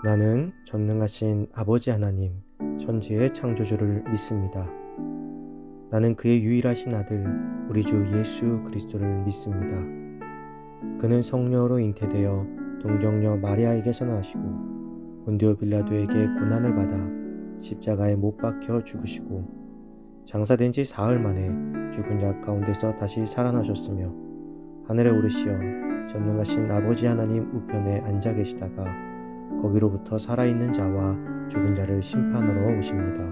나는 전능하신 아버지 하나님, 천지의 창조주를 믿습니다. 나는 그의 유일하신 아들, 우리 주 예수 그리스도를 믿습니다. 그는 성령으로 잉태되어 동정녀 마리아에게서 나시고 본디오 빌라도에게 고난을 받아 십자가에 못 박혀 죽으시고 장사된 지 사흘 만에 죽은 자 가운데서 다시 살아나셨으며 하늘에 오르시어 전능하신 아버지 하나님 우편에 앉아 계시다가 거기로부터 살아있는 자와 죽은 자를 심판하러 오십니다.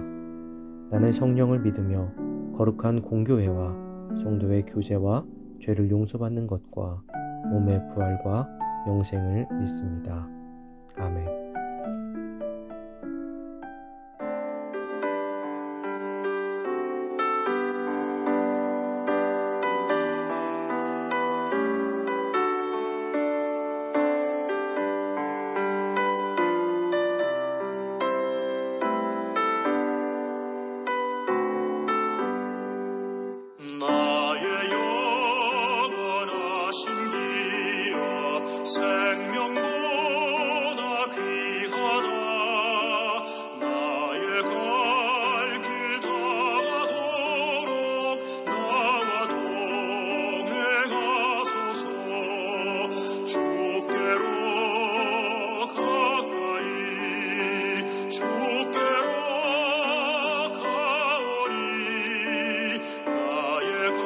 나는 성령을 믿으며 거룩한 공교회와 성도의 교제와 죄를 용서받는 것과 몸의 부활과 영생을 믿습니다. 아멘. 나의 영원하신 기여 생명보다 귀하다. 나의 갈 길 다가도록 나와 동행하소서. 주께로 가까이 주께로 가오리. 나의 갈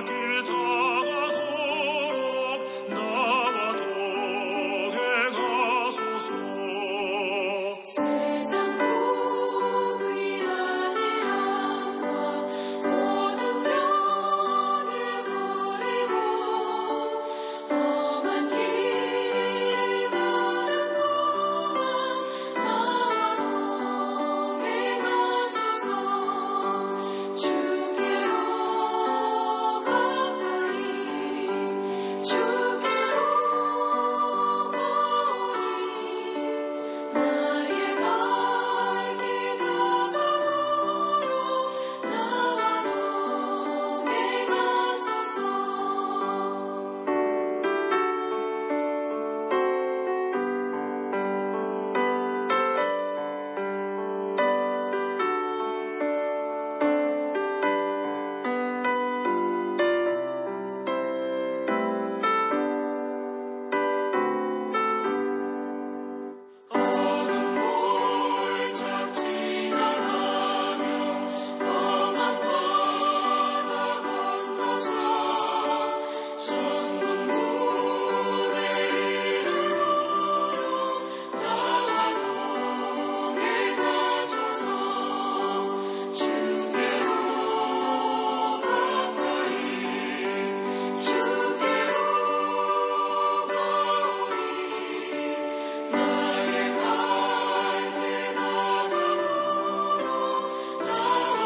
길 다가도록 나와 동행하소서. 세상 복 위하니라. 모든 병에 버리고 험한 길을 가는 동안 나와 동행하소서. 주께로 가까이 주께로 가오리. 나의 갈 길 다가도록 나와 동행하소서. 어둠 골짜 지나가며 험한 바다 건너서 천국문에 이르도록 나와 동행하소서. 주께로 가까이 주께로 가오리. 나의 갈 길 다가도록 나와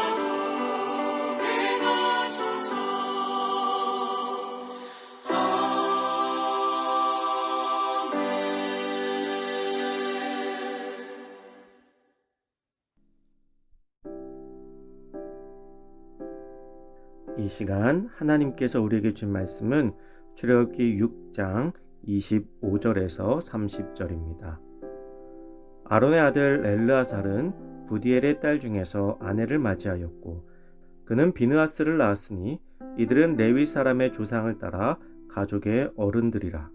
동행하소서. 이 시간 하나님께서 우리에게 준 말씀은 출애굽기 6장 25절에서 30절입니다. 아론의 아들 엘르아살은 부디엘의 딸 중에서 아내를 맞이하였고 그는 비느하스를 낳았으니 이들은 레위 사람의 조상을 따라 가족의 어른들이라.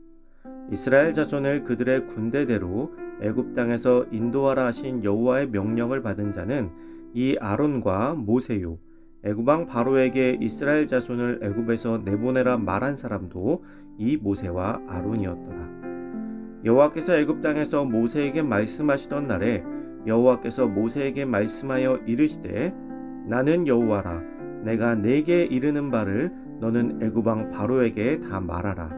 이스라엘 자손을 그들의 군대대로 애굽 땅에서 인도하라 하신 여호와의 명령을 받은 자는 이 아론과 모세요. 애굽 왕 바로에게 이스라엘 자손을 애굽에서 내보내라 말한 사람도 이 모세와 아론이었더라. 여호와께서 애굽 땅에서 모세에게 말씀하시던 날에 여호와께서 모세에게 말씀하여 이르시되 나는 여호와라. 내가 네게 이르는 바를 너는 애굽 왕 바로에게 다 말하라.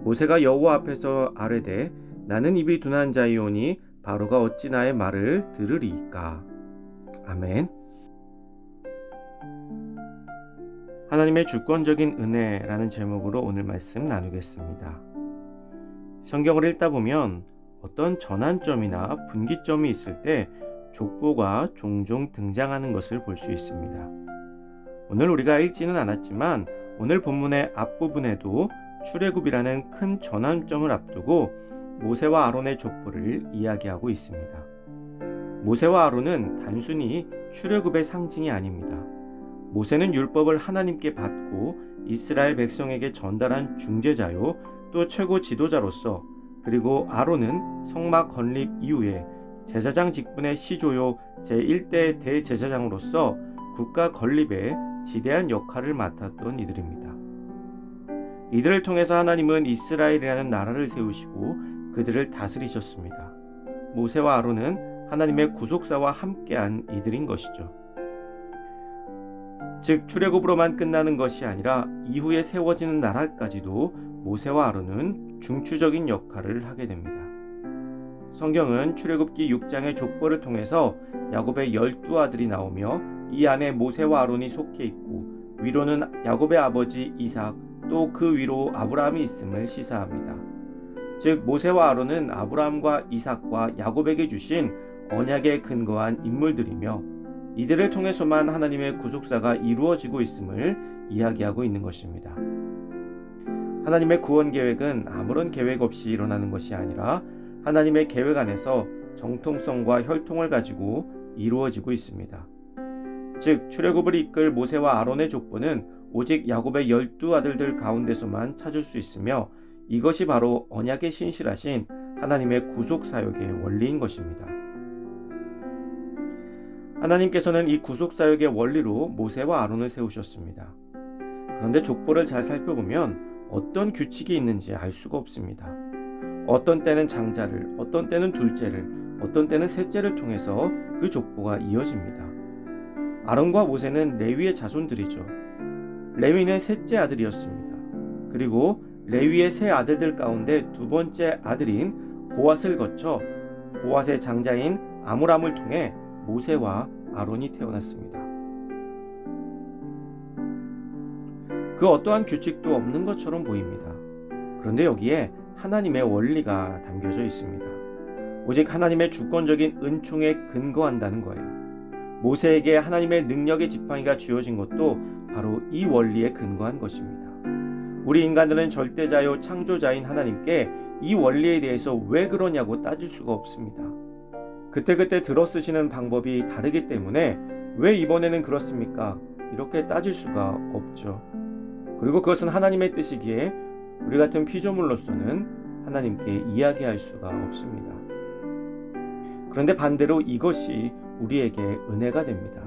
모세가 여호와 앞에서 아뢰되 나는 입이 둔한 자이오니 바로가 어찌 나의 말을 들으리이까. 아멘. 하나님의 주권적인 은혜라는 제목으로 오늘 말씀 나누겠습니다. 성경을 읽다 보면 어떤 전환점이나 분기점이 있을 때 족보가 종종 등장하는 것을 볼 수 있습니다. 오늘 우리가 읽지는 않았지만 오늘 본문의 앞부분에도 출애굽이라는 큰 전환점을 앞두고 모세와 아론의 족보를 이야기하고 있습니다. 모세와 아론은 단순히 출애굽의 상징이 아닙니다. 모세는 율법을 하나님께 받고 이스라엘 백성에게 전달한 중재자요, 또 최고 지도자로서, 그리고 아론은 성막 건립 이후에 제사장 직분의 시조요 제1대 대제사장으로서 국가 건립에 지대한 역할을 맡았던 이들입니다. 이들을 통해서 하나님은 이스라엘이라는 나라를 세우시고 그들을 다스리셨습니다. 모세와 아론은 하나님의 구속사와 함께한 이들인 것이죠. 즉 출애굽으로만 끝나는 것이 아니라 이후에 세워지는 나라까지도 모세와 아론은 중추적인 역할을 하게 됩니다. 성경은 출애굽기 6장의 족보를 통해서 야곱의 12아들이 나오며 이 안에 모세와 아론이 속해 있고 위로는 야곱의 아버지 이삭, 또 그 위로 아브라함이 있음을 시사합니다. 즉 모세와 아론은 아브라함과 이삭과 야곱에게 주신 언약에 근거한 인물들이며 이들을 통해서만 하나님의 구속사가 이루어지고 있음을 이야기하고 있는 것입니다. 하나님의 구원 계획은 아무런 계획 없이 일어나는 것이 아니라 하나님의 계획 안에서 정통성과 혈통을 가지고 이루어지고 있습니다. 즉 출애굽을 이끌 모세와 아론의 족보는 오직 야곱의 12아들들 가운데서만 찾을 수 있으며 이것이 바로 언약에 신실하신 하나님의 구속사역의 원리인 것입니다. 하나님께서는 이 구속사역의 원리로 모세와 아론을 세우셨습니다. 그런데 족보를 잘 살펴보면 어떤 규칙이 있는지 알 수가 없습니다. 어떤 때는 장자를, 어떤 때는 둘째를, 어떤 때는 셋째를 통해서 그 족보가 이어집니다. 아론과 모세는 레위의 자손들이죠. 레위는 셋째 아들이었습니다. 그리고 레위의 세 아들들 가운데 두 번째 아들인 고앗을 거쳐 고앗의 장자인 아므람을 통해 모세와 아론이 태어났습니다. 그 어떠한 규칙도 없는 것처럼 보입니다. 그런데 여기에 하나님의 원리가 담겨져 있습니다. 오직 하나님의 주권적인 은총에 근거한다는 거예요. 모세에게 하나님의 능력의 지팡이가 쥐어진 것도 바로 이 원리에 근거한 것입니다. 우리 인간들은 절대자요 창조자인 하나님께 이 원리에 대해서 왜 그러냐고 따질 수가 없습니다. 그때그때 들어쓰시는 방법이 다르기 때문에 왜 이번에는 그렇습니까? 이렇게 따질 수가 없죠. 그리고 그것은 하나님의 뜻이기에 우리 같은 피조물로서는 하나님께 이야기할 수가 없습니다. 그런데 반대로 이것이 우리에게 은혜가 됩니다.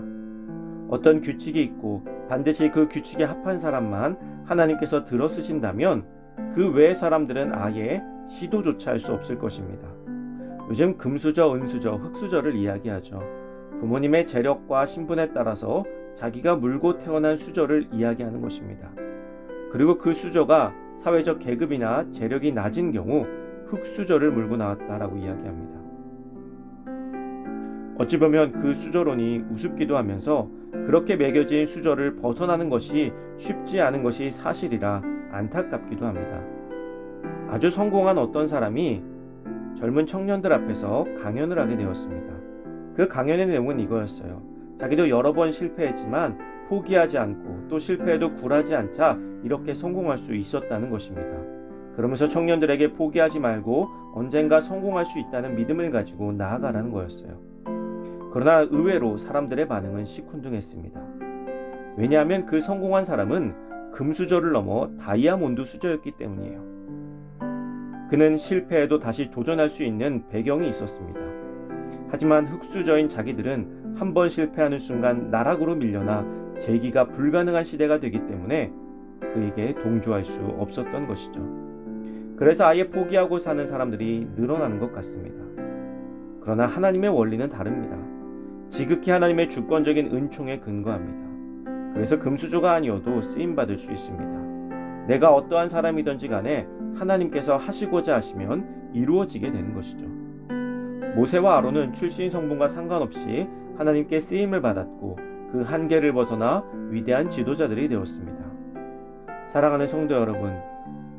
어떤 규칙이 있고 반드시 그 규칙에 합한 사람만 하나님께서 들어쓰신다면 그 외의 사람들은 아예 시도조차 할 수 없을 것입니다. 요즘 금수저, 은수저, 흙수저를 이야기하죠. 부모님의 재력과 신분에 따라서 자기가 물고 태어난 수저를 이야기하는 것입니다. 그리고 그 수저가 사회적 계급이나 재력이 낮은 경우 흙수저를 물고 나왔다라고 이야기합니다. 어찌 보면 그 수저론이 우습기도 하면서 그렇게 매겨진 수저를 벗어나는 것이 쉽지 않은 것이 사실이라 안타깝기도 합니다. 아주 성공한 어떤 사람이 젊은 청년들 앞에서 강연을 하게 되었습니다. 그 강연의 내용은 이거였어요. 자기도 여러 번 실패했지만 포기하지 않고 또 실패해도 굴하지 않자 이렇게 성공할 수 있었다는 것입니다. 그러면서 청년들에게 포기하지 말고 언젠가 성공할 수 있다는 믿음을 가지고 나아가라는 거였어요. 그러나 의외로 사람들의 반응은 시큰둥했습니다. 왜냐하면 그 성공한 사람은 금수저를 넘어 다이아몬드 수저였기 때문이에요. 그는 실패해도 다시 도전할 수 있는 배경이 있었습니다. 하지만 흙수저인 자기들은 한 번 실패하는 순간 나락으로 밀려나 재기가 불가능한 시대가 되기 때문에 그에게 동조할 수 없었던 것이죠. 그래서 아예 포기하고 사는 사람들이 늘어나는 것 같습니다. 그러나 하나님의 원리는 다릅니다. 지극히 하나님의 주권적인 은총에 근거합니다. 그래서 금수저가 아니어도 쓰임받을 수 있습니다. 내가 어떠한 사람이든지 간에 하나님께서 하시고자 하시면 이루어지게 되는 것이죠. 모세와 아론은 출신 성분과 상관없이 하나님께 쓰임을 받았고 그 한계를 벗어나 위대한 지도자들이 되었습니다. 사랑하는 성도 여러분,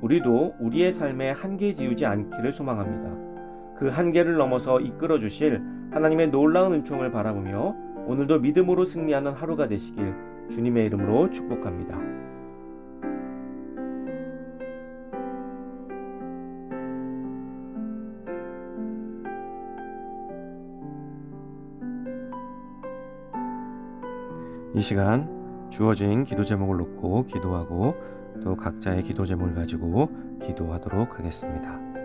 우리도 우리의 삶에 한계 지우지 않기를 소망합니다. 그 한계를 넘어서 이끌어 주실 하나님의 놀라운 은총을 바라보며 오늘도 믿음으로 승리하는 하루가 되시길 주님의 이름으로 축복합니다. 이 시간 주어진 기도 제목을 놓고 기도하고 또 각자의 기도 제목을 가지고 기도하도록 하겠습니다.